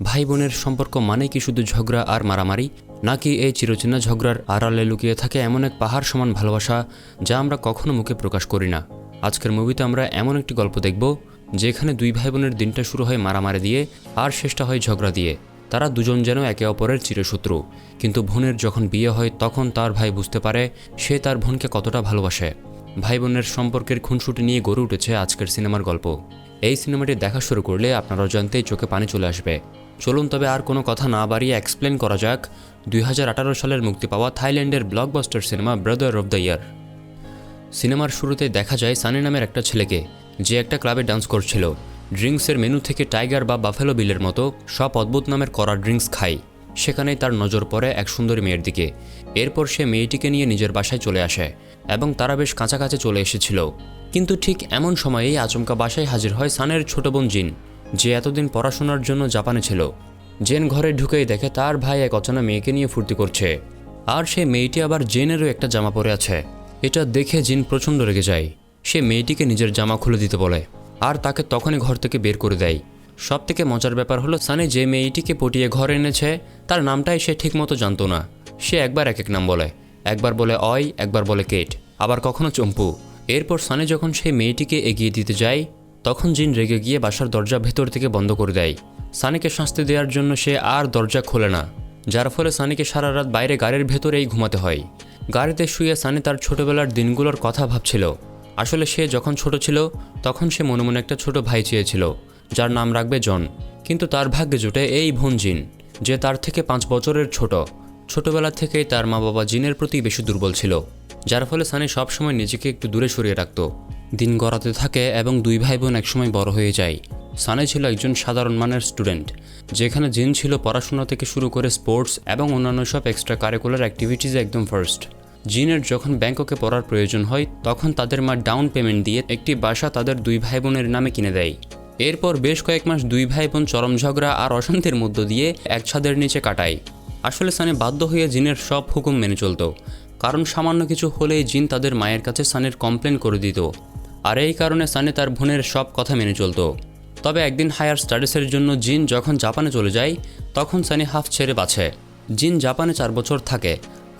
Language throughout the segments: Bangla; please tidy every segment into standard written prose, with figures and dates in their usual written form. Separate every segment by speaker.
Speaker 1: ভাই বোনের সম্পর্ক মানে কি শুধু ঝগড়া আর মারামারি, নাকি এই চিরচেনা ঝগড়ার আড়ালে লুকিয়ে থাকে এমন এক পাহাড় সমান ভালোবাসা যা আমরা কখনো মুখে প্রকাশ করি না? আজকের মুভিতে আমরা এমন একটি গল্প দেখব যেখানে দুই ভাই বোনের দিনটা শুরু হয় মারামারি দিয়ে আর শেষটা হয় ঝগড়া দিয়ে। তারা দুজন যেন একে অপরের চিরশত্রু, কিন্তু বোনের যখন বিয়ে হয় তখন তার ভাই বুঝতে পারে সে তার বোনকে কতটা ভালোবাসে। ভাই বোনের সম্পর্কের খুনসুটি নিয়ে গড়ে উঠেছে আজকের সিনেমার গল্প। এই সিনেমাটি দেখা শুরু করলে আপনার অজান্তেই চোখে পানি চলে আসবে। চলুন তবে আর কোনো কথা না বাড়িয়ে এক্সপ্লেন করা যাক 2018 সালের মুক্তি পাওয়া থাইল্যান্ডের blockbuster cinema brother of the year. সিনেমার শুরুতে দেখা যায় সানি নামের একটা ছেলেকে, যে একটা ক্লাবে ডান্স করছিল। ড্রিঙ্কসের মেনু থেকে টাইগার বা বাফেলো বিলের মতো সব অদ্ভুত নামের করা ড্রিঙ্কস খায়। সেখানেই তার নজর পড়ে এক সুন্দরী মেয়ের দিকে। এরপর সে মেয়েটিকে নিয়ে নিজের বাসায় চলে আসে এবং তারা বেশ কাছাকাছি চলে এসেছিল। কিন্তু ঠিক এমন সময়েই আচমকা বাসায় হাজির হয় সানের ছোট বোন জিন, যে এতদিন পড়াশোনার জন্য জাপানে ছিল। জেন ঘরে ঢুকেই দেখে তার ভাই এক অচেনা মেয়েকে নিয়ে ফুর্তি করছে, আর সে মেয়েটি আবার জেনেরও একটা জামা পরে আছে। এটা দেখে জিন প্রচণ্ড রেগে যায়। সে মেয়েটিকে নিজের জামা খুলে দিতে বলে আর তাকে তখনই ঘর থেকে বের করে দেয়। সবথেকে মজার ব্যাপার হলো সানি যে মেয়েটিকে পটিয়ে ঘরে এনেছে তার নামটাই সে ঠিকমতো জানতো না। সে একবার এক এক নাম বলে, একবার বলে অয়, একবার বলে কেট, আবার কখনো চম্পু। এরপর সানি যখন সেই মেয়েটিকে এগিয়ে দিতে যায় তখন জিন রেগে গিয়ে বাসার দরজা ভেতর থেকে বন্ধ করে দেয়। সানিকে শাস্তি দেওয়ার জন্য সে আর দরজা খোলে না, যার ফলে সানিকে সারা রাত বাইরে গাড়ির ভেতরেই ঘুমাতে হয়। গাড়িতে শুয়ে সানি তার ছোটবেলার দিনগুলোর কথা ভাবছিল। আসলে সে যখন ছোট ছিল তখন সে মনে মনে একটা ছোট ভাই চেয়েছিল, যার নাম রাখবে জন। কিন্তু তার ভাগ্যে জুটে এই বোন জিন, যে তার থেকে 5 বছরের ছোট। ছোটবেলা থেকেই তার মা বাবা জিনের প্রতি বেশি দুর্বল ছিল, যার ফলে সানি সবসময় নিজেকে একটু দূরে সরিয়ে রাখত। দিন গড়াতে থাকে এবং দুই ভাই বোন একসময় বড় হয়ে যায়। সানি ছিল একজন সাধারণ মানের স্টুডেন্ট, যেখানে জিন ছিল পড়াশোনা থেকে শুরু করে স্পোর্টস এবং অন্যান্য সব এক্সট্রা কারিকুলার অ্যাক্টিভিটিসে একদম ফার্স্ট। জিনের যখন ব্যাংককে পড়ার প্রয়োজন হয় তখন তাদের মা ডাউন পেমেন্ট দিয়ে একটি বাসা তাদের দুই ভাই বোনের নামে কিনে দেয়। এরপর বেশ কয়েক মাস দুই ভাই বোন চরম ঝগড়া আর অশান্তির মধ্য দিয়ে এক ছাদের নিচে কাটায়। আসলে সানি বাধ্য হয়ে জিনের সব হুকুম মেনে চলত, কারণ সামান্য কিছু হলেই জিন তাদের মায়ের কাছে সানির কমপ্লেন করে দিত। আর এই কারণে সানি তার বোনের সব কথা মেনে চলত। তবে একদিন হায়ার স্টাডিজের জন্য জিন যখন জাপানে চলে যায় তখন সানি হাফ ছেড়ে বাঁচে। জিন জাপানে 4 বছর থাকে,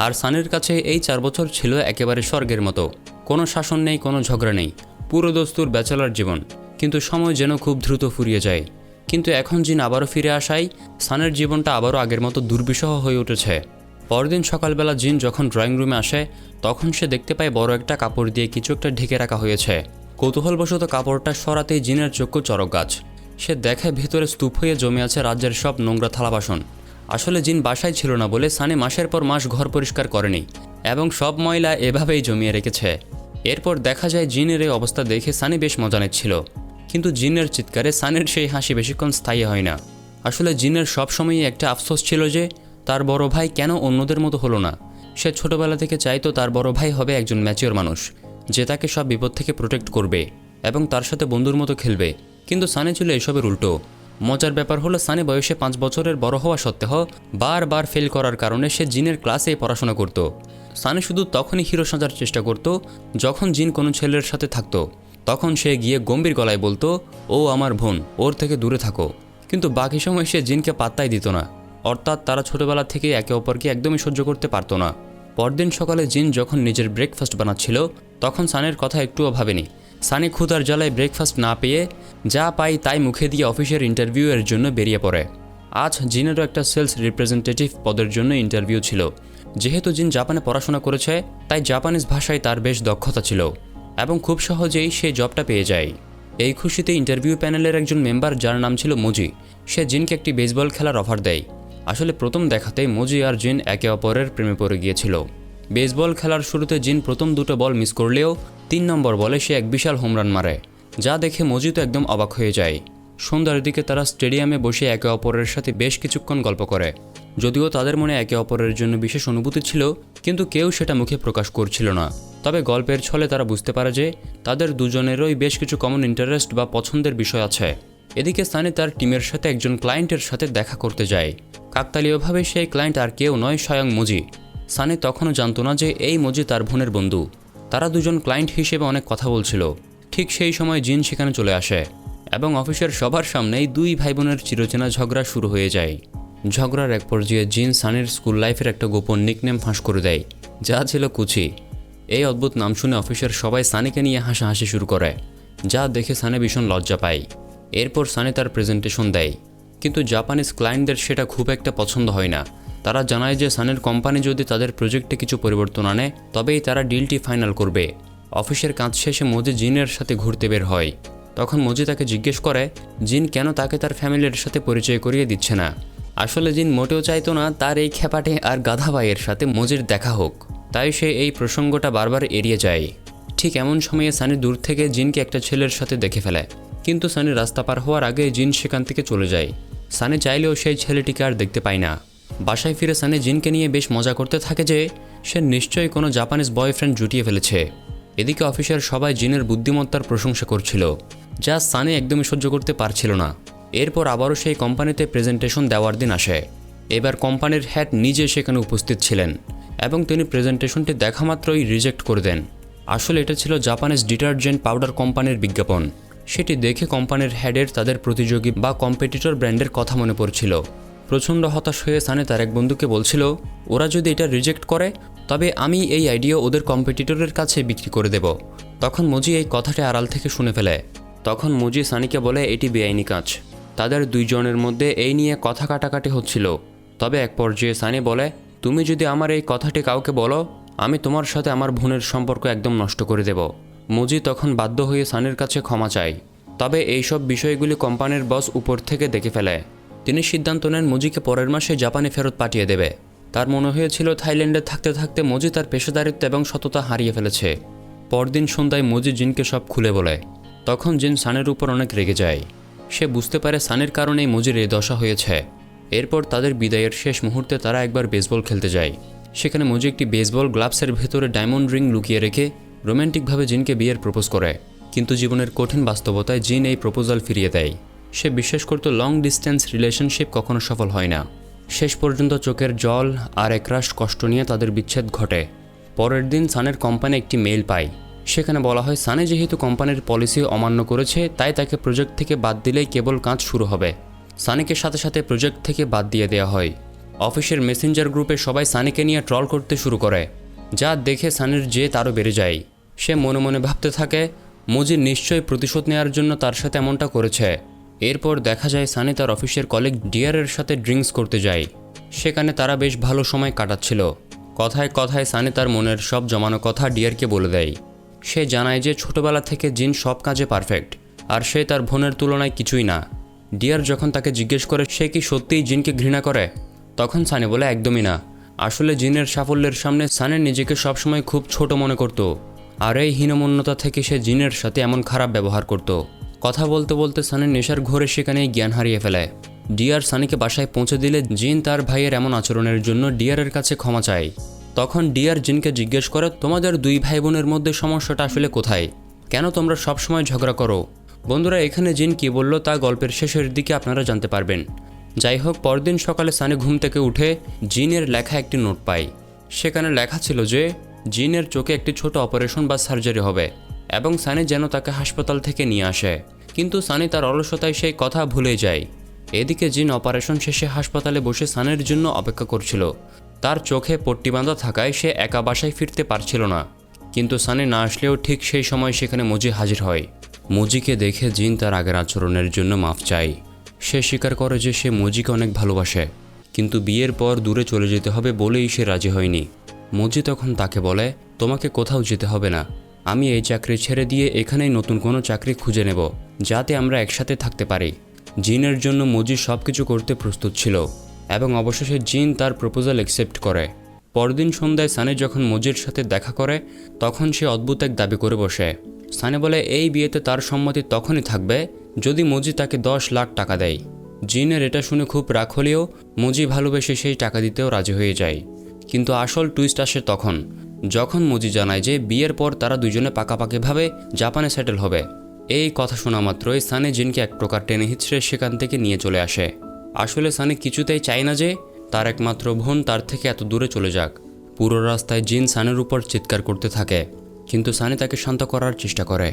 Speaker 1: আর সানির কাছে এই 4 বছর ছিল একেবারে স্বর্গের মতো। কোনো শাসন নেই, কোনো ঝগড়া নেই, পুরো দস্তুর ব্যাচেলার জীবন। কিন্তু সময় যেন খুব দ্রুত ফুরিয়ে যায়। কিন্তু এখন জিন আবারও ফিরে আসায় সানের জীবনটা আবারও আগের মতো দুর্বিষহ হয়ে উঠেছে। পরদিন সকালবেলা জিন যখন ড্রয়িং রুমে আসে তখন সে দেখতে পায় বড় একটা কাপড় দিয়ে কিছু একটা ঢেকে রাখা হয়েছে। কৌতূহলবশত কাপড়টা সরাতেই জিনের চক্ষু চড়ক গাছ। সে দেখে ভেতরে স্তূপ হয়ে জমে আছে রাজ্যের সব নোংরা থালা বাসন। আসলে জিন বাসায় ছিল না বলে সানি মাসের পর মাস ঘর পরিষ্কার করেনি এবং সব ময়লা এভাবেই জমিয়ে রেখেছে। এরপর দেখা যায় জিনের এই অবস্থা দেখে সানি বেশ মজা নিচ্ছিল, কিন্তু জিনের চিৎকারে সানির সেই হাসি বেশিক্ষণ স্থায়ী হয় না। আসলে জিনের সবসময়ই একটা আফসোস ছিল যে তার বড় ভাই কেন অন্যদের মতো হলো না। সে ছোটবেলা থেকে চাইতো তার বড় ভাই হবে একজন ম্যাচিওর মানুষ, যে তাকে সব বিপদ থেকে প্রোটেক্ট করবে এবং তার সাথে বন্ধুর মতো খেলবে। কিন্তু সানি ছিল এসবের উল্টো। মজার ব্যাপার হলো সানি বয়সে 5 বছরের বড় হওয়া সত্ত্বেও বারবার ফেল করার কারণে সে জিনের ক্লাসে পড়াশোনা করত। সানি শুধু তখনই হিরো সাজার চেষ্টা করত যখন জিন কোনো ছেলের সাথে থাকতো। তখন সে গিয়ে গম্ভীর গলায় বলতো, ও আমার বোন, ওর থেকে দূরে থাকো। কিন্তু বাকি সময় সে জিনকে পাত্তাই দিত না। অর্থাৎ তারা ছোটবেলা থেকে একে অপরকে একদমই সহ্য করতে পারত না। পরদিন সকালে জিন যখন নিজের ব্রেকফাস্ট বানাচ্ছিল তখন সানির কথা একটুও ভাবেনি। সানি ক্ষুধার জ্বালায় ব্রেকফাস্ট না পেয়ে যা পাই তাই মুখে দিয়ে অফিসের ইন্টারভিউয়ের জন্য বেরিয়ে পড়ে। আজ জিনেরও একটা সেলস রিপ্রেজেন্টেটিভ পদের জন্য ইন্টারভিউ ছিল। যেহেতু জিন জাপানে পড়াশোনা করেছে তাই জাপানিজ ভাষায় তার বেশ দক্ষতা ছিল এবং খুব সহজেই সে জবটা পেয়ে যায়। এই খুশিতে ইন্টারভিউ প্যানেলের একজন মেম্বার, যার নাম ছিল মজি, সে জিনকে একটি বেসবল খেলার অফার দেয়। আসলে প্রথম দেখাতেই মজি আর জিন একে অপরের প্রেমে পড়ে গিয়েছিল। বেসবল খেলার শুরুতে জিন প্রথম 2টো বল মিস করলেও 3 নম্বর বলে সে এক বিশাল হোমরান মারে, যা দেখে মজি তো একদম অবাক হয়ে যায়। সন্ধ্যার দিকে তারা স্টেডিয়ামে বসে একে অপরের সাথে বেশ কিছুক্ষণ গল্প করে। যদিও তাদের মনে একে অপরের জন্য বিশেষ অনুভূতি ছিল, কিন্তু কেউ সেটা মুখে প্রকাশ করছিল না। তবে গল্পের ছলে তারা বুঝতে পারে যে তাদের দুজনেরই বেশ কিছু কমন ইন্টারেস্ট বা পছন্দের বিষয় আছে। এদিকে সানি তার টিমের সাথে একজন ক্লায়েন্টের সাথে দেখা করতে যায়। কাকতালীয়ভাবে সেই ক্লায়েন্ট আর কেউ নয়, স্বয়ং মজি। সানি তখনও জানতো না যে এই মজি তার বোনের বন্ধু। তারা দুজন ক্লায়েন্ট হিসেবে অনেক কথা বলছিল। ঠিক সেই সময় জিন সেখানে চলে আসে এবং অফিসের সবার সামনেই দুই ভাই বোনের চিরচেনা ঝগড়া শুরু হয়ে যায়। ঝগড়ার এক পর্যায়ে জিন সানির স্কুল লাইফের একটা গোপন নিকনেম ফাঁস করে দেয়, যা ছিল কুচি। এই অদ্ভুত নাম শুনে অফিসের সবাই সানিকে নিয়ে হাসাহাসি শুরু করে, যা দেখে সানি ভীষণ লজ্জা পায়। এরপর সানি তার প্রেজেন্টেশন দেয়, কিন্তু জাপানিজ ক্লায়েন্টদের সেটা খুব একটা পছন্দ হয় না। তারা জানায় যে সানির কোম্পানি যদি তাদের প্রজেক্টে কিছু পরিবর্তন আনে তবেই তারা ডিলটি ফাইনাল করবে। অফিসের কাজ শেষে মজি জিনের সাথে ঘুরতে বের হয়। তখন মজি তাকে জিজ্ঞেস করে জিন কেন তাকে তার ফ্যামিলির সাথে পরিচয় করিয়ে দিচ্ছে না। আসলে জিন মোটেও চাইতো না তার এই খেপাটে আর গাধা ভাইয়ের সাথে মজির দেখা হোক, তাই সে এই প্রসঙ্গটা বারবার এড়িয়ে যায়। ঠিক এমন সময়ে সানি দূর থেকে জিনকে একটা ছেলের সাথে দেখে ফেলে, কিন্তু সানি রাস্তা পার হওয়ার আগে জিন সেখান থেকে চলে যায়। সানি চাইলেও সেই ছেলেটিকে আর দেখতে পায় না। বাসায় ফিরে সানি জিনকে নিয়ে বেশ মজা করতে থাকে যে সে নিশ্চয়ই কোনো জাপানিজ বয়ফ্রেন্ড জুটিয়ে ফেলেছে। এদিকে অফিসের সবাই জিনের বুদ্ধিমত্তার প্রশংসা করছিল, যা সানি একদমই সহ্য করতে পারছিল না। এরপর আবারও সেই কোম্পানিতে প্রেজেন্টেশন দেওয়ার দিন আসে। এবার কোম্পানির হেড নিজে সেখানে উপস্থিত ছিলেন এবং তিনি প্রেজেন্টেশনটি দেখা মাত্রই রিজেক্ট করে দেন। আসলে এটা ছিল জাপানিজ ডিটারজেন্ট পাউডার কোম্পানির বিজ্ঞাপন। সেটি দেখে কোম্পানির হেডের তাদের প্রতিযোগী বা কম্পিটিটর ব্র্যান্ডের কথা মনে পড়ছিল। প্রচণ্ড হতাশ হয়ে সানি তার এক বন্ধুকে বলছিল, ওরা যদি এটা রিজেক্ট করে তবে আমি এই আইডিয়া ওদের কম্পিটিটরের কাছে বিক্রি করে দেব। তখন মজি এই কথাটি আড়াল থেকে শুনে ফেলে। তখন মজি সানিকে বলে এটি বেআইনি কাজ। তাদের দুইজনের মধ্যে এই নিয়ে কথা কাটাকাটি হচ্ছিল। তবে এক পর্যায়ে সানি বলে, তুমি যদি আমার এই কথাটি কাউকে বলো আমি তোমার সাথে আমার বোনের সম্পর্ক একদম নষ্ট করে দেব। মজি তখন বাধ্য হয়ে সানির কাছে ক্ষমা চায়। তবে এইসব বিষয়গুলি কোম্পানির বস উপর থেকে দেখে ফেলে। তিনি সিদ্ধান্ত নেন মজিকে পরের মাসে জাপানে ফেরত পাঠিয়ে দেবে। তার মনে হয়েছিল থাইল্যান্ডে থাকতে থাকতে মজি তার পেশাদারিত্ব এবং সততা হারিয়ে ফেলেছে। পরদিন সন্ধ্যায় মজি জিনকে সব খুলে বলে। তখন জিন সানির উপর অনেক রেগে যায়। সে বুঝতে পারে সানির কারণেই মজির এই দশা হয়েছে। এরপর তাদের বিদায়ের শেষ মুহূর্তে তারা একবার বেসবল খেলতে যায়। সেখানে মজি একটি বেসবল গ্লাভসের ভেতরে ডায়মন্ড রিং লুকিয়ে রেখে রোম্যান্টিকভাবে জিনকে বিয়ের প্রপোজ করে। কিন্তু জীবনের কঠিন বাস্তবতায় জিন এই প্রপোজাল ফিরিয়ে দেয়। সে বিশ্বাস করত লং ডিস্টেন্স রিলেশনশিপ কখনো সফল হয় না। শেষ পর্যন্ত চোখের জল আর একরাশ কষ্ট নিয়ে তাদের বিচ্ছেদ ঘটে। পরের দিন সানের কোম্পানি একটি মেইল পায়। সেখানে বলা হয় সানি যেহেতু কোম্পানির পলিসি অমান্য করেছে তাই তাকে প্রজেক্ট থেকে বাদ দিলেই কেবল কাজ শুরু হবে। সানিকে সাথে সাথে প্রজেক্ট থেকে বাদ দিয়ে দেওয়া হয়। অফিসের মেসেঞ্জার গ্রুপে সবাই সানিকে নিয়ে ট্রল করতে শুরু করে, যা দেখে সানির জেদ আরও বেড়ে যায়। সে মনে মনে ভাবতে থাকে মজি নিশ্চয়ই প্রতিশোধ নেওয়ার জন্য তার সাথে এমনটা করেছে। এরপর দেখা যায় সানি তার অফিসের কলিগ ডিয়ারের সাথে ড্রিঙ্কস করতে যায়। সেখানে তারা বেশ ভালো সময় কাটাচ্ছিল। কথায় কথায় সানি তার মনের সব জমানো কথা ডিয়ারকে বলে দেয়। সে জানায় যে ছোটবেলা থেকে জিন সব কাজে পারফেক্ট, আর সে তার বোনের তুলনায় কিছুই না। ডিয়ার যখন তাকে জিজ্ঞেস করে সে কি সত্যিই জিনকে ঘৃণা করে, তখন সানি বলে একদমই না। আসলে জিনের সাফল্যের সামনে সানি নিজেকে সবসময় খুব ছোট মনে করত, আর এই হীনমন্যতা থেকে সে জিনের সাথে এমন খারাপ ব্যবহার করত। কথা বলতে বলতে সানির নেশার ঘোরে সেখানেই জ্ঞান হারিয়ে ফেলে। ডিয়ার সানিকে বাসায় পৌঁছে দিলে জিন তার ভাইয়ের এমন আচরণের জন্য ডিয়ারের কাছে ক্ষমা চায়। তখন ডিয়ার জিনকে জিজ্ঞেস করে তোমাদের দুই ভাই বোনের মধ্যে সমস্যাটা আসলে কোথায়, কেন তোমরা সবসময় ঝগড়া করো। বন্ধুরা, এখানে জিন কী বলল তা গল্পের শেষের দিকে আপনারা জানতে পারবেন। যাই হোক, পরদিন সকালে সানি ঘুম থেকে উঠে জিনের লেখা একটি নোট পায়। সেখানে লেখা ছিল যে জিনের চোখে একটি ছোট অপারেশন বা সার্জারি হবে এবং সানি যেন তাকে হাসপাতাল থেকে নিয়ে আসে। কিন্তু সানি তার অলসতায় সেই কথা ভুলে যায়। এদিকে জিন অপারেশন শেষে হাসপাতালে বসে সানির জন্য অপেক্ষা করছিল। তার চোখে পট্টি বাঁধা থাকায় সে একা বাসায় ফিরতে পারছিল না। কিন্তু সানি না আসলেও ঠিক সেই সময় সেখানে মজি হাজির হয়। মজিকে দেখে জিন তার আগের আচরণের জন্য মাফ চায়। সে স্বীকার করে যে সে মজিকে অনেক ভালোবাসে, কিন্তু বিয়ের পর দূরে চলে যেতে হবে বলেই সে রাজি হয়নি। মজি তখন তাকে বলে তোমাকে কোথাও যেতে হবে না, আমি এই চাকরি ছেড়ে দিয়ে এখানেই নতুন কোনো চাকরি খুঁজে নেব যাতে আমরা একসাথে থাকতে পারি। জিনের জন্য মজি সব কিছু করতে প্রস্তুত ছিল এবং অবশেষে জিন তার প্রপোজাল অ্যাকসেপ্ট করে। পরদিন সন্ধ্যায় সানি যখন মজির সাথে দেখা করে তখন সে অদ্ভুত এক দাবি করে বসে। সানি বলে এই বিয়েতে তার সম্মতি তখনই থাকবে যদি মজি তাকে 10 লাখ টাকা দেয়। জিনের এটা শুনে খুব রাগ হলেও মজি ভালোবেসে সেই টাকা দিতেও রাজি হয়ে যায়। কিন্তু আসল টুইস্ট আসে তখন যখন মজি জানায় যে বিয়ের পর তারা দুজনে পাকাপাকিভাবে জাপানে সেটেল হবে। এই কথা শোনা মাত্রই সানি জিনকে এক প্রকার টেনে হিচড়ে সেখান থেকে নিয়ে চলে আসে। আসলে সানি কিছুতেই চায় না যে তার একমাত্র বোন তার থেকে এত দূরে চলে যাক। পুরো রাস্তায় জিন সানির উপর চিৎকার করতে থাকে, কিন্তু সানি তাকে শান্ত করার চেষ্টা করে।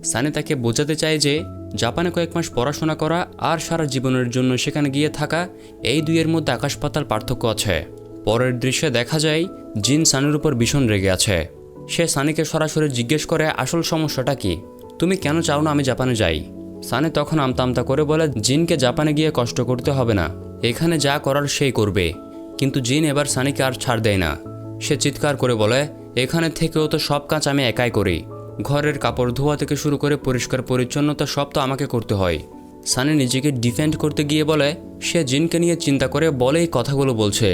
Speaker 1: সানি তাকে বোঝাতে চায় যে জাপানে কয়েক মাস পড়াশোনা করা আর সারা জীবনের জন্য সেখানে গিয়ে থাকা, এই দুইয়ের মধ্যে আকাশ পাতাল পার্থক্য আছে। পরের দৃশ্যে দেখা যায় জিন সানির উপর ভীষণ রেগে আছে। সে সানিকে সরাসরি জিজ্ঞেস করে আসল সমস্যাটা কি, তুমি কেন চাও না আমি জাপানে যাই। সানি তখন আমতা আমতা করে বলে জিনকে জাপানে গিয়ে কষ্ট করতে হবে না, এখানে যা করার সেই করবে। কিন্তু জিন এবার সানিকে আর ছাড় দেয় না। সে চিৎকার করে বলে এখানে থেকেও তো সব কাজ আমি একাই করি, ঘরের কাপড় ধোয়া থেকে শুরু করে পরিষ্কার পরিচ্ছন্নতা সব তো আমাকে করতে হয়। সানি নিজেকে ডিফেন্ড করতে গিয়ে বলে সে জিনকে নিয়ে চিন্তা করে বলেই কথাগুলো বলছে।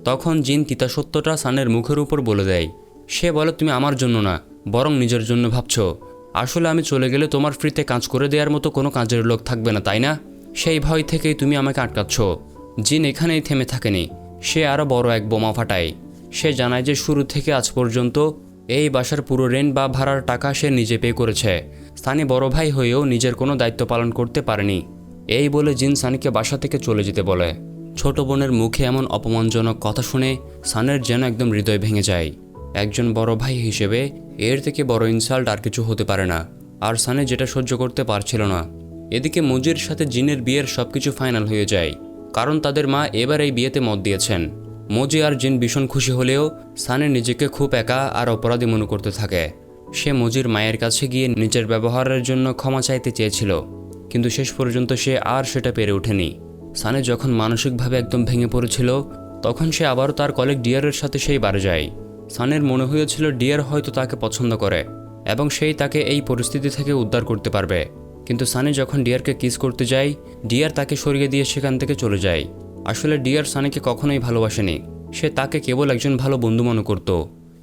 Speaker 1: তখন জিন তিতা সত্যটা সানের মুখের উপর বলে দেয়। সে বলে তুমি আমার জন্য না, বরং নিজের জন্য ভাবছ। আসলে আমি চলে গেলে তোমার ফ্রিতে কাজ করে দেওয়ার মতো কোনো কাজের লোক থাকবে না, তাই না? সেই ভয় থেকেই তুমি আমাকে আটকাচ্ছ। জিন এখানেই থেমে থাকেনি, সে আরও বড় এক বোমা ফাটায়। সে জানায় যে শুরু থেকে আজ পর্যন্ত এই বাসার পুরো রেন্ট বা ভাড়ার টাকা সে নিজে পে করেছে। সানি বড় ভাই হয়েও নিজের কোনো দায়িত্ব পালন করতে পারেনি। এই বলে জিন সানিকে বাসা থেকে চলে যেতে বলে। ছোট বোনের মুখে এমন অপমানজনক কথা শুনে সানের যেন একদম হৃদয় ভেঙে যায়। একজন বড় ভাই হিসেবে এর থেকে বড় ইনসাল্ট আর কিছু হতে পারে না। আর সানি যেটা সহ্য করতে পারছিল না। এদিকে মজির সাথে জিনের বিয়ের সবকিছু ফাইনাল হয়ে যায়, কারণ তাদের মা এবার এই বিয়েতে মত দিয়েছেন। মজি আর জিন ভীষণ খুশি হলেও সানি নিজেকে খুব একা আর অপরাধী মনে করতে থাকে। সে মজির মায়ের কাছে গিয়ে নিজের ব্যবহারের জন্য ক্ষমা চাইতে চেয়েছিল, কিন্তু শেষ পর্যন্ত সে আর সেটা পেরে ওঠেনি। সানি যখন মানসিকভাবে একদম ভেঙে পড়েছিল, তখন সে আবারও তার কলিগ ডিয়ারের সাথে সেই বারে যায়। সানির মনে হয়েছিল ডিয়ার হয়তো তাকে পছন্দ করে এবং সেই তাকে এই পরিস্থিতি থেকে উদ্ধার করতে পারবে। কিন্তু সানি যখন ডিয়ারকে কিস করতে যায়, ডিয়ার তাকে সরিয়ে দিয়ে সেখান থেকে চলে যায়। আসলে ডিয়ার সানিকে কখনোই ভালোবাসেনি, সে তাকে কেবল একজন ভালো বন্ধু মনে করত।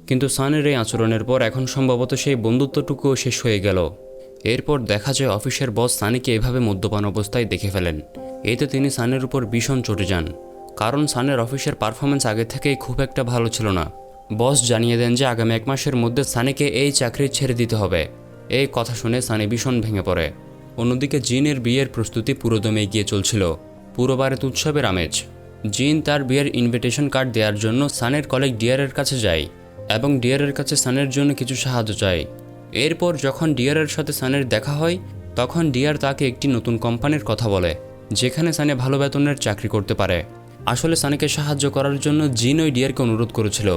Speaker 1: কিন্তু সানির এই আচরণের পর এখন সম্ভবত সেই বন্ধুত্বটুকুও শেষ হয়ে গেল। এরপর দেখা যায় অফিসের বস সানিকে এভাবে মদ্যপান অবস্থায় দেখে ফেলেন। এতে তিনি সানির উপর ভীষণ চটে যান, কারণ সানির অফিসের পারফরমেন্স আগে থেকেই খুব একটা ভালো ছিল না। বস জানিয়ে দেন যে আগামী 1 মাসের মধ্যে সানিকে এই চাকরি ছেড়ে দিতে হবে। এই কথা শুনে সানি ভীষণ ভেঙে পড়ে। অন্যদিকে জিনের বিয়ের প্রস্তুতি পুরোদমে এগিয়ে চলছিল। পুরো বারেত উৎসবের আমেজ। জিন তার বিয়ের ইনভিটেশন কার্ড দেওয়ার জন্য সানের কলিগ ডিয়ারের কাছে যায় এবং ডিয়ারের কাছে সানের জন্য কিছু সাহায্য চায়। এরপর যখন ডিয়ারের সাথে সানের দেখা হয়, তখন ডিয়ার তাকে একটি নতুন কোম্পানির কথা বলে, যেখানে সানি ভালো বেতনের চাকরি করতে পারে। আসলে সানিকে সাহায্য করার জন্য জিন ওই ডিয়ারকে অনুরোধ করেছিল,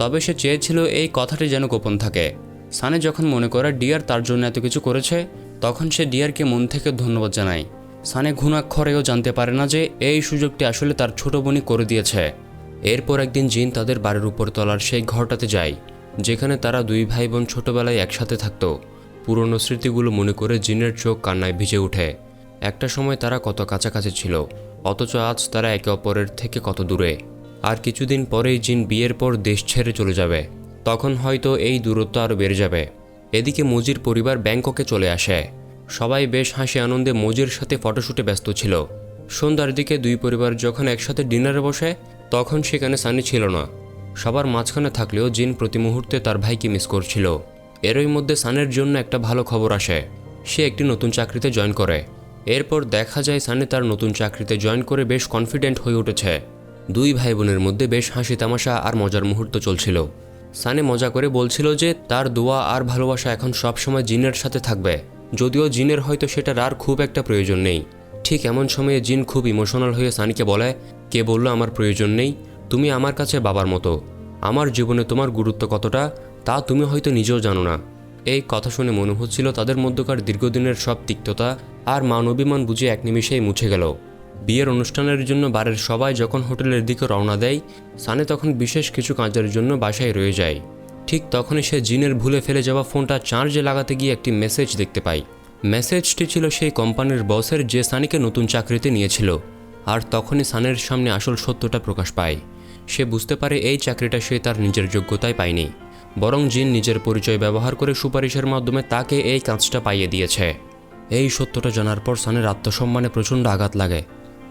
Speaker 1: তবে সে চেয়েছিল এই কথাটি যেন গোপন থাকে। সানি যখন মনে করে ডিয়ার তার জন্য এত কিছু করেছে, তখন সে ডিয়ারকে মন থেকে ধন্যবাদ জানায়। সানি ঘুণাক্ষরেও জানতে পারে না যে এই সুযোগটি আসলে তার ছোট বোনই করে দিয়েছে। এরপর একদিন জিন তাদের বাড়ির উপর তলার সেই ঘরটাতে যায়, যেখানে তারা দুই ভাই বোন ছোটবেলায় একসাথে থাকত। পুরনো স্মৃতিগুলো মনে করে জিনের চোখ কান্নায় ভিজে ওঠে। একটা সময় তারা কত কাছাকাছি ছিল, অথচ আজ তারা একে অপরের থেকে কত দূরে। আর কিছুদিন পরেই জিন বিয়ের পর দেশ ছেড়ে চলে যাবে, তখন হয়তো এই দূরত্ব আরও বেড়ে যাবে। এদিকে মজির পরিবার ব্যাংককে চলে আসে। সবাই বেশ হাসি আনন্দে মজির সাথে ফটোশ্যুটে ব্যস্ত ছিল। সন্ধ্যার দিকে দুই পরিবার যখন একসাথে ডিনারে বসে, তখন সেখানে সানি ছিল না। সবার মাঝখানে থাকলেও জিন প্রতি মুহূর্তে তার ভাইকে মিস করছিল। এরই মধ্যে সানির জন্য একটা ভালো খবর আসে, সে একটি নতুন চাকরিতে জয়েন করে। এরপর দেখা যায় সানি তার নতুন চাকরিতে জয়েন করে বেশ কনফিডেন্ট হয়ে উঠেছে। দুই ভাই বোনের মধ্যে বেশ হাসি তামাশা আর মজার মুহূর্ত চলছিল। সানি মজা করে বলছিল যে তার দোয়া আর ভালোবাসা এখন সবসময় জিনের সাথে থাকবে, যদিও জিনের হয়তো সেটার আর খুব একটা প্রয়োজন নেই। ঠিক এমন সময়ে জিন খুব ইমোশনাল হয়ে সানিকে বলে, কে বলল আমার প্রয়োজন নেই? তুমি আমার কাছে বাবার মতো। আমার জীবনে তোমার গুরুত্ব কতটা তা তুমি হয়তো নিজেও জানো না। এই কথা শুনে মনে হচ্ছিল তাদের মধ্যকার দীর্ঘদিনের সব তিক্ততা আর মান-অভিমান বুঝে এক নিমিষেই মুছে গেল। বিয়ের অনুষ্ঠানের জন্য বাড়ির সবাই যখন হোটেলের দিকে রওনা দেয়, সানি তখন বিশেষ কিছু কাজের জন্য বাসায় রয়ে যায়। ঠিক তখনই সে জিনের ভুলে ফেলে যাওয়া ফোনটা চার্জে লাগাতে গিয়ে একটি মেসেজ দেখতে পায়। মেসেজটি ছিল সেই কোম্পানির বসের, যে সানিকে নতুন চাকরিতে নিয়েছিল। আর তখনই সানির সামনে আসল সত্যটা প্রকাশ পায়। সে বুঝতে পারে এই চাকরিটা সে তার নিজের যোগ্যতায় পায়নি, বরং জিন নিজের পরিচয় ব্যবহার করে সুপারিশের মাধ্যমে তাকে এই কাজটা পাইয়ে দিয়েছে। এই সত্যটা জানার পর সানির আত্মসম্মানে প্রচণ্ড আঘাত লাগে।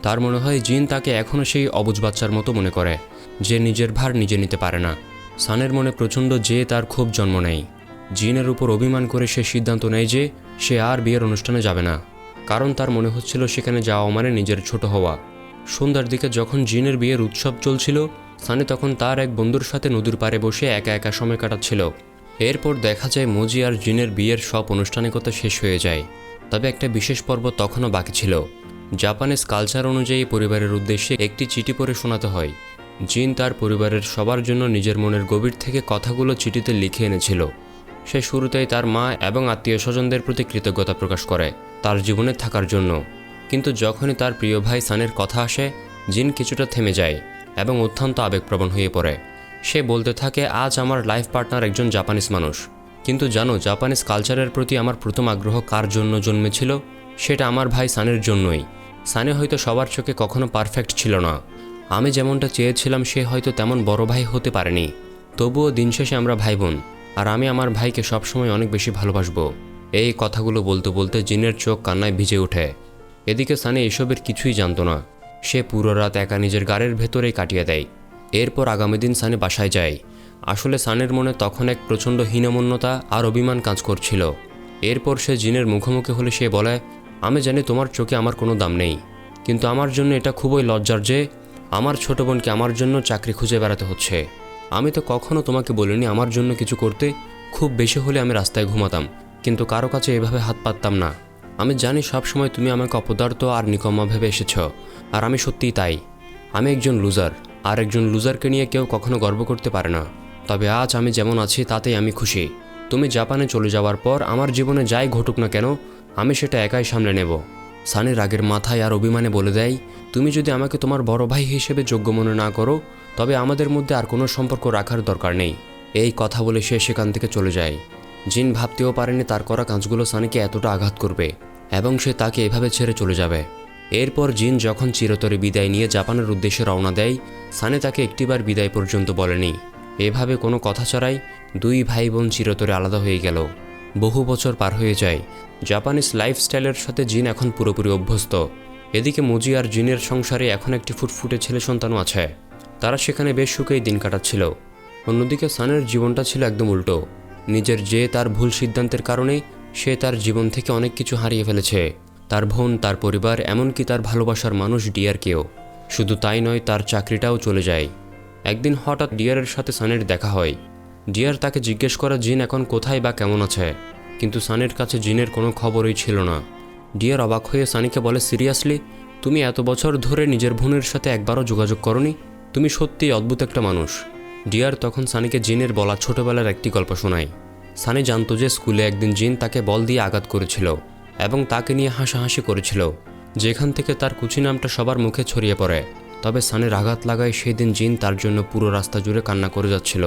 Speaker 1: তার মনে হয় জিন তাকে এখনও সেই অবুঝ বাচ্চার মতো মনে করে, যে নিজের ভার নিজে নিতে পারে না। সানের মনে প্রচণ্ড যে তার ক্ষোভ জন্ম নেয়। জিনের উপর অভিমান করে সে সিদ্ধান্ত নেয় যে সে আর বিয়ের অনুষ্ঠানে যাবে না, কারণ তার মনে হচ্ছিল সেখানে যাওয়া মানে নিজের ছোট হওয়া। সন্ধ্যার দিকে যখন জিনের বিয়ের উৎসব চলছিল, সানি তখন তার এক বন্ধুর সাথে নদীর পাড়ে বসে একা একা সময় কাটাচ্ছিল। এরপর দেখা যায় মজি আর জিনের বিয়ের সব আনুষ্ঠানিকতা শেষ হয়ে যায়। তবে একটা বিশেষ পর্ব তখনও বাকি ছিল। জাপানিজ কালচার অনুযায়ী পরিবারের উদ্দেশ্যে একটি চিঠি পড়ে শোনাতে হয়। জিন তার পরিবারের সবার জন্য নিজের মনের গভীর থেকে কথাগুলো চিঠিতে লিখে এনেছিল। সে শুরুতেই তার মা এবং আত্মীয় স্বজনদের প্রতি কৃতজ্ঞতা প্রকাশ করে তার জীবনে থাকার জন্য। কিন্তু যখনই তার প্রিয় ভাই সানের কথা আসে, জিন কিছুটা থেমে যায় এবং অত্যন্ত আবেগপ্রবণ হয়ে পড়ে। সে বলতে থাকে, আজ আমার লাইফ পার্টনার একজন জাপানিজ মানুষ। কিন্তু জানো, জাপানিজ কালচারের প্রতি আমার প্রথম আগ্রহ কার জন্য জন্মেছিল? সেটা আমার ভাই সানের জন্যই। সানে হয়তো সবার চোখে কখনো পারফেক্ট ছিল না। আমি যেমনটা চেয়েছিলাম সে হয়তো তেমন বড় ভাই হতে পারেনি। তবুও দিন শেষে আমরা ভাই বোন, আর আমি আমার ভাইকে সবসময় অনেক বেশি ভালোবাসবো। এই কথাগুলো বলতে বলতে জিনের চোখ কান্নায় ভিজে ওঠে। এদিকে সানি এসবের কিছুই জানতো না। সে পুরো রাত একা নিজের গাড়ির ভেতরেই কাটিয়ে দেয়। এরপর আগামী দিন সানি বাসায় যায়। আসলে সানের মনে তখন এক প্রচণ্ড হীনমন্যতা আর অভিমান কাজ করছিল। এরপর সে জিনের মুখোমুখি হলে সে বলে, আমি জানি তোমার চোখে আমার কোনো দাম নেই, কিন্তু আমার জন্য এটা খুবই লজ্জার যে আমার ছোট বোনকে আমার জন্য চাকরি খুঁজে বেড়াতে হচ্ছে। আমি তো কখনো তোমাকে বলিনি আমার জন্য কিছু করতে। খুব বেশি হলে আমি রাস্তায় ঘুমাতাম, কিন্তু কারো কাছে এভাবে হাত পাততাম না। আমি জানি সবসময় তুমি আমাকে অপদার্থ আর নিকম্মা ভেবে এসেছ, আর আমি সত্যিই তাই। আমি একজন লুজার, আর একজন লুজারকে নিয়ে কেউ কখনো গর্ব করতে পারে না। তবে আজ আমি যেমন আছি তাতেই আমি খুশি। তুমি জাপানে চলে যাওয়ার পর আমার জীবনে যাই ঘটুক না কেন, আমি সেটা একাই সামলে নেব। সানি রাগের মাথায় আর অভিমানে বলে দেয়, তুমি যদি আমাকে তোমার বড় ভাই হিসেবে যোগ্য মনে না করো, তবে আমাদের মধ্যে আর কোনো সম্পর্ক রাখার দরকার নেই। এই কথা বলে সে সেখান থেকে চলে যায়। জিন ভাবতেও পারেনি তার করা কাজগুলো সানিকে এতটা আঘাত করবে এবং সে তাকে এভাবে ছেড়ে চলে যাবে। এরপর জিন যখন চিরতরে বিদায় নিয়ে জাপানের উদ্দেশ্যে রওনা দেয়, সানি তাকে একটিবার বিদায় পর্যন্ত বলেনি। এভাবে কোনো কথা ছাড়াই দুই ভাই বোন চিরতরে আলাদা হয়ে গেল। বহু বছর পার হয়ে যায়। জাপানিজ লাইফস্টাইলের সাথে জিন এখন পুরোপুরি অভ্যস্ত। এদিকে মুজি আর জিনের সংসারে এখন একটি ফুটফুটে ছেলে সন্তানও আছে। তারা সেখানে বেশ সুখেই দিন কাটাচ্ছিল। অন্যদিকে সানের জীবনটা ছিল একদম উল্টো। নিজের তার ভুল সিদ্ধান্তের কারণে সে তার জীবন থেকে অনেক কিছু হারিয়ে ফেলেছে। তার বোন, তার পরিবার, এমনকি তার ভালোবাসার মানুষ ডিয়ারকেও। শুধু তাই নয়, তার চাকরিটাও চলে যায়। একদিন হঠাৎ ডিয়ারের সাথে সানের দেখা হয়। ডিয়ার তাকে জিজ্ঞেস করা জিন এখন কোথায় বা কেমন আছে, কিন্তু সানের কাছে জিনের কোনো খবরই ছিল না। ডিয়ার অবাক হয়ে সানিকে বলে, সিরিয়াসলি, তুমি এত বছর ধরে নিজের বোনের সাথে একবারও যোগাযোগ করনি? তুমি সত্যিই অদ্ভুত একটা মানুষ। ডিয়ার তখন সানিকে জিনের বলা ছোটবেলার একটি গল্প শোনায়। সানি জানতো যে স্কুলে একদিন জিন তাকে বল দিয়ে আঘাত করেছিল এবং তাকে নিয়ে হাসাহাসি করেছিল, যেখান থেকে তার কুচি নামটা সবার মুখে ছড়িয়ে পড়ে। তবে সানির আঘাত লাগায় সেই দিন জিন তার জন্য পুরো রাস্তা জুড়ে কান্না করে যাচ্ছিল।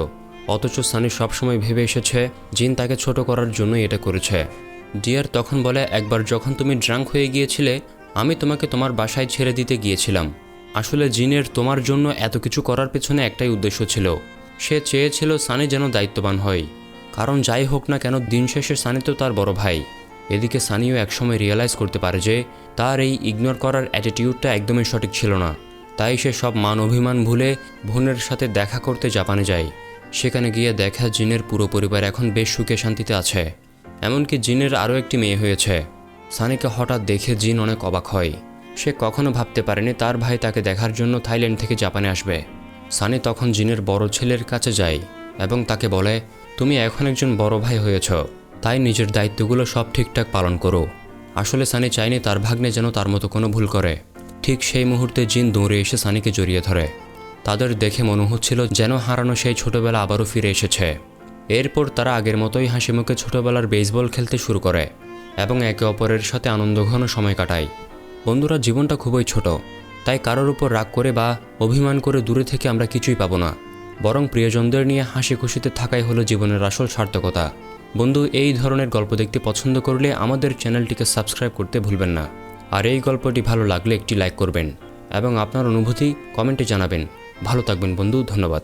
Speaker 1: অথচ সানি সবসময় ভেবে এসেছে জিন তাকে ছোট করার জন্যই এটা করেছে। ডিয়ার তখন বলে, একবার যখন তুমি ড্রাঙ্ক হয়ে গিয়েছিলে, আমি তোমাকে তোমার বাসায় ছেড়ে দিতে গিয়েছিলাম। আসলে জিনের তোমার জন্য এত কিছু করার পেছনে একটাই উদ্দেশ্য ছিল। সে চেয়েছিল সানি যেন দায়িত্ববান হয়, কারণ যাই হোক না কেন দিন শেষে সানি তো তার বড় ভাই। এদিকে সানিও একসময় রিয়েলাইজ করতে পারে যে তার এই ইগনোর করার অ্যাটিটিউডটা একদমই সঠিক ছিল না। তাই সে সব মান অভিমান ভুলে বোনের সাথে দেখা করতে জাপানে যায়। সেখানে গিয়ে দেখা জিনের পুরো পরিবার এখন বেশ সুখে শান্তিতে আছে। এমনকি জিনের আরও একটি মেয়ে হয়েছে। সানিকে হঠাৎ দেখে জিন অনেক অবাক হয়। সে কখনো ভাবতে পারেনি তার ভাই তাকে দেখার জন্য থাইল্যান্ড থেকে জাপানে আসবে। সানি তখন জিনের বড় ছেলের কাছে যায় এবং তাকে বলে, তুমি এখন একজন বড় ভাই হয়েছ, তাই নিজের দায়িত্বগুলো সব ঠিকঠাক পালন করো। আসলে সানি চায়নি তার ভাগ্নে যেন তার মতো কোনো ভুল করে। ঠিক সেই মুহূর্তে জিন দৌড়ে এসে সানিকে জড়িয়ে ধরে। তাদের দেখে মনে হচ্ছিল যেন হারানো সেই ছোটবেলা আবারও ফিরে এসেছে। এরপর তারা আগের মতোই হাসিমুখে ছোটবেলার বেসবল খেলতে শুরু করে এবং একে অপরের সাথে আনন্দঘন সময় কাটায়। বন্ধুরা, জীবনটা খুবই ছোট, তাই কারোর উপর রাগ করে বা অভিমান করে দূরে থেকে আমরা কিছুই পাবো না। বরং প্রিয়জনদের নিয়ে হাসি খুশিতে থাকাই হলো জীবনের আসল সার্থকতা। বন্ধু, এই ধরনের গল্প দেখতে পছন্দ করলে আমাদের চ্যানেলটিকে সাবস্ক্রাইব করতে ভুলবেন না। আর এই গল্পটি ভালো লাগলে একটি লাইক করবেন এবং আপনার অনুভূতি কমেন্টে জানাবেন। ভালো থাকবেন বন্ধু, ধন্যবাদ।